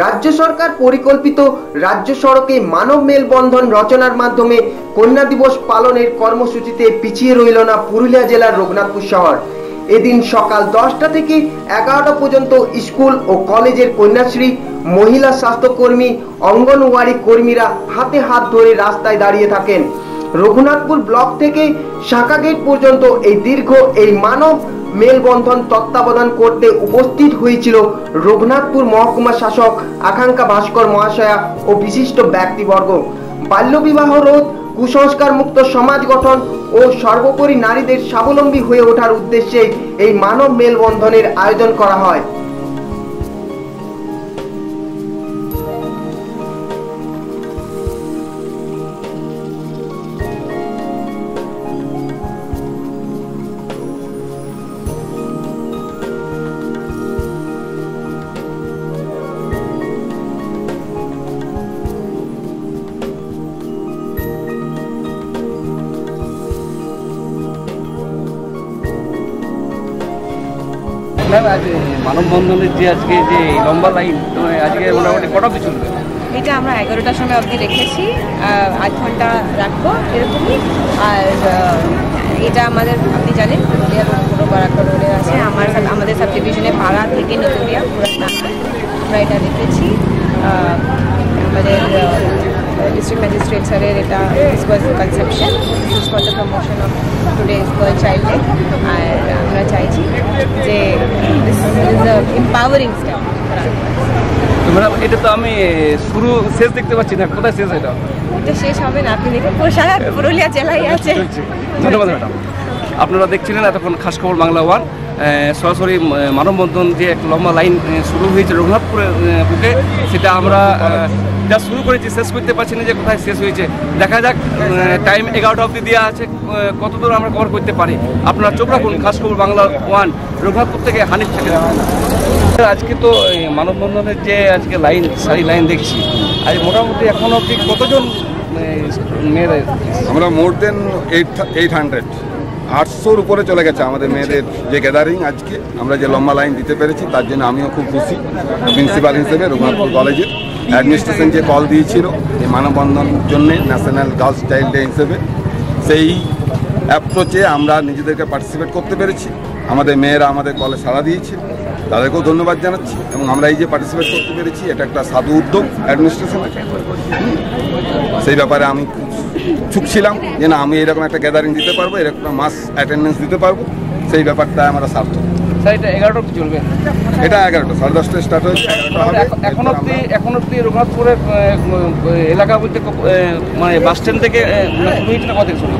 রাজ্য সরকার পরিকল্পিত রাজ্য সড়কে মানব মেলবন্ধন রচনার মাধ্যমে কন্যা দিবস পালনের কর্মসূচিতে পিছিয়ে রইল না পুরুলিয়া জেলার রঘুনাথপুর শহর। এদিন সকাল 10টা থেকে 11টা পর্যন্ত স্কুল ও কলেজের কন্যাশ্রী, মহিলা স্বাস্থ্যকর্মী, অঙ্গনওয়াড়ি কর্মীরা হাতে হাত ধরে রাস্তায় দাঁড়িয়ে থাকেন। রঘুনাথপুর ব্লক থেকে শাখা গেট পর্যন্ত এই মানব মেলবন্ধন তত্ত্বাবধান করতে উপস্থিত হয়েছিল রঘুনাথপুর মহকুমা শাসক আকাঙ্ক্ষা ভাস্কর মহাশয়া ও বিশিষ্ট ব্যক্তিবর্গ। বাল্যবিবাহ রোধ, কুসংস্কার মুক্ত সমাজ গঠন ও সর্বোপরি নারীদের স্বাবলম্বী হয়ে ওঠার উদ্দেশ্যে এই মানব মেলবন্ধনের আয়োজন করা হয়। আজ মানববন্ধনের যে আজকে যে লম্বা লাইন, আজকে মোটামুটি কটা অবধি চলবে? এটা আমরা 11টার সময় অবধি রেখেছি, আধ ঘন্টা রাখবো এরকমই। আর এটা আমাদের, আপনি জানেন, পুরুলিয়ার পুরো বারাক্কা রোডে আছে। আমাদের সাব ডিভিশনে পাড়া থেকে নতুলিয়া পুরো আমরা এটা রেখেছি। আমাদের ডিস্ট্রিক্ট ম্যাজিস্ট্রেট স্যারের এটা conception for the promotion of today's girl child day. আর আমরা চাইছি যে this is a empowering step. Madam, এটা তো আমি শেষ দেখতে পাচ্ছি না, কোথায় শেষ? এটা শেষ হবে না, আপনি দেখুন সারা পুরুলিয়া জেলায় আছে। ধন্যবাদ ম্যাডাম। আপনারা দেখছিলেন এতক্ষণ খাস খবর বাংলা ওয়ান। সরাসরি মানববন্ধন যে এক লম্বা লাইন শুরু হয়েছে রঘুনাথপুরের বুকে, সেটা আমরা যা শুরু করেছি শেষ করতে পারছি না যে কোথায় শেষ হয়েছে। দেখা যাক, টাইম 11টা অবধি দেওয়া আছে, কতদূর আমরা কভার করতে পারি। আপনারা চোখ রাখুন খাস খবর বাংলা ওয়ান, রঘুনাথপুর থেকে হানিফ থেকে। আজকে তো মানববন্ধনের যে আজকে লাইন, সারি লাইন দেখছি, আজ মোটামুটি এখন অবধি কতজন মেয়েরা? আমরা মোর দেন 800-800-র উপরে চলে গেছে আমাদের মেয়েদের যে গ্যাদারিং। আজকে আমরা যে লম্বা লাইন দিতে পেরেছি তার জন্য আমিও খুব খুশি। প্রিন্সিপাল হিসেবে রঘুনাথপুর কলেজের অ্যাডমিনিস্ট্রেশন যে কল দিয়েছিল এই মানববন্ধন জন্য ন্যাশনাল গার্লস চাইল্ড ডে হিসেবে, সেই অ্যাপ্রোচে আমরা নিজেদেরকে পার্টিসিপেট করতে পেরেছি। আমাদের মেয়েরা আমাদের কলে সাড়া দিয়েছে, তাদেরকেও ধন্যবাদ জানাচ্ছি। এবং আমরা এই যে পার্টিসিপেট করতে পেরেছি, এটা একটা সাধু উদ্যোগ অ্যাডমিনিস্ট্রেশনের। সেই ব্যাপারে আমি ইচ্ছুক ছিলাম যে না, আমি এরকম একটা গ্যাদারিং দিতে পারবো, এরকম একটা মাস অ্যাটেন্ডেন্স দিতে পারবো। সেই ব্যাপারটা আমরা সার্থক। এটা 11টা চলবে? এটা 11টা, 10:30টায় স্টার্ট হয়েছে। এখন অব্দি রঘুনাথপুরের এলাকা বলতে মানে বাস স্ট্যান্ড থেকে কত শুরু?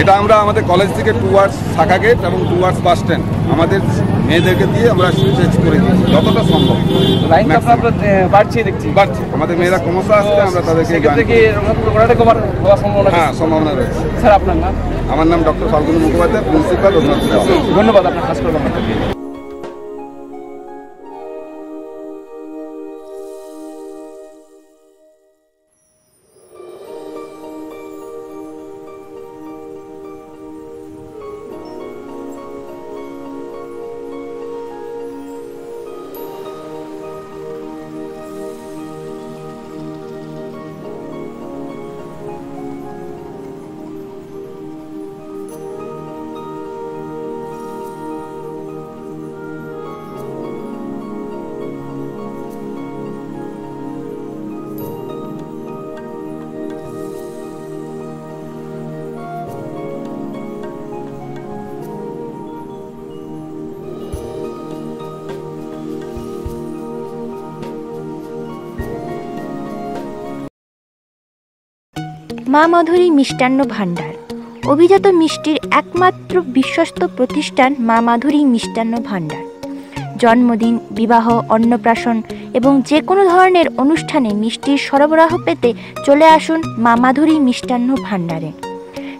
এটা আমরা আমাদের কলেজ থেকে টুয়ার্ডস শাখা গেট এবং টুয়ার্ডস বাস স্ট্যান্ড আমাদের মেয়েদেরকে দিয়ে আমরা সুইচ করে দিই যতটা সম্ভব। লাইন বাড়ছে, দেখছি বাড়ছে। আমাদের মেয়েরা ক্রমশ আসছে, আমরা তাদেরকে সম্ভাবনা রয়েছে। স্যার, আপনার নাম? আমার নাম ডক্টর ফাল্গুনী মুখোপাধ্যায়, প্রিন্সিপাল রঘুনাথপুর। ধন্যবাদ আপনার খাস করে। মা মাধুরী মিষ্টান্ন ভাণ্ডার, অভিজাত মিষ্টির একমাত্র বিশ্বস্ত প্রতিষ্ঠান মা মাধুরী মিষ্টান্ন ভাণ্ডার। জন্মদিন, বিবাহ, অন্নপ্রাশন এবং যে কোনো ধরনের অনুষ্ঠানে মিষ্টির সরবরাহ পেতে চলে আসুন মা মাধুরী মিষ্টান্ন ভাণ্ডারে।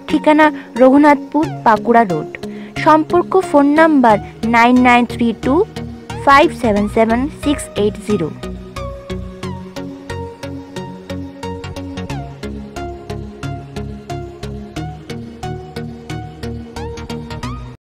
ঠিকানা রঘুনাথপুর, বাঁকুড়া রোড। সম্পর্ক ফোন নাম্বার 9932 577 680।